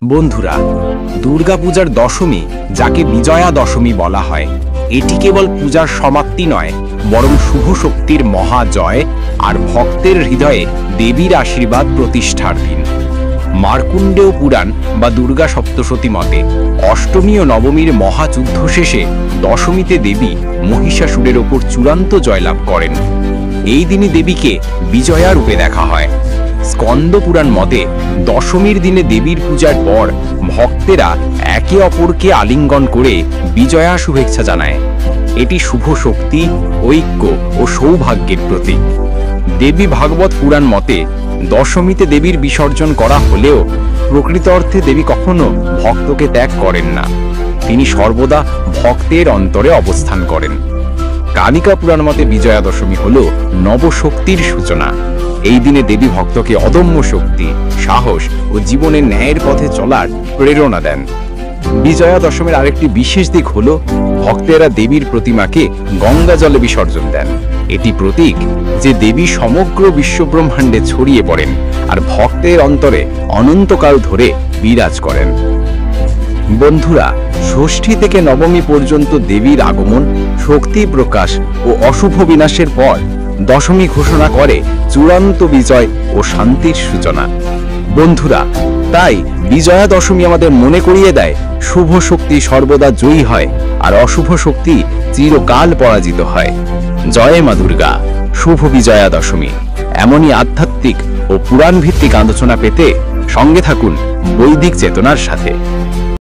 বন্ধুরা, দুর্গাপূজার দশমী, যাকে বিজয়া দশমী বলা হয়, এটি কেবল পূজার সমাপ্তি নয়, বরং শুভ শক্তির মহাজয় আর ভক্তের হৃদয়ে দেবীর আশীর্বাদ প্রতিষ্ঠার দিন। মার্কুণ্ডেয় পুরাণ বা দুর্গা সপ্তশতী মতে অষ্টমী ও নবমীর মহাযুদ্ধ শেষে দশমীতে দেবী মহিষাসুরের ওপর চূড়ান্ত জয়লাভ করেন। এই দিনে দেবীকে বিজয়া রূপে দেখা হয়। স্কন্দ পুরাণ মতে দশমীর দিনে দেবীর পূজার পর ভক্তেরা একে অপরকে আলিঙ্গন করে বিজয়া শুভেচ্ছা জানায়। এটি শুভ শক্তি, ঐক্য ও সৌভাগ্যের প্রতীক। দেবী ভাগবত পুরাণ মতে দশমীতে দেবীর বিসর্জন করা হলেও প্রকৃত অর্থে দেবী কখনো ভক্তকে ত্যাগ করেন না। তিনি সর্বদা ভক্তের অন্তরে অবস্থান করেন। কালিকা পুরাণ মতে বিজয়া দশমী হল নবশক্তির সূচনা। এই দিনে দেবী ভক্তকে অদম্য শক্তি, সাহস ও জীবনের ন্যায়ের পথে চলার প্রেরণা দেন। বিজয়া দশমীর আরেকটি বিশেষ দিক হল ভক্তেরা দেবীর প্রতিমাকে গঙ্গা জলে বিসর্জন দেন। এটি প্রতীক যে দেবী সমগ্র বিশ্বব্রহ্মাণ্ডে ছড়িয়ে পড়েন আর ভক্তের অন্তরে অনন্তকাল ধরে বিরাজ করেন। বন্ধুরা, ষষ্ঠী থেকে নবমী পর্যন্ত দেবীর আগমন, শক্তি প্রকাশ ও অশুভ বিনাশের পর দশমী ঘোষণা করে চূড়ান্ত বিজয় ও শান্তির সূচনা। বন্ধুরা, তাই বিজয়া দশমী আমাদের মনে করিয়ে দেয় শুভ শক্তি সর্বদা জয়ী হয় আর অশুভ শক্তি চিরকাল পরাজিত হয়। জয় মা দুর্গা, শুভ বিজয়া দশমী। এমনই আধ্যাত্মিক ও পুরাণ ভিত্তিক আলোচনা পেতে সঙ্গে থাকুন বৈদিক চেতনার সাথে।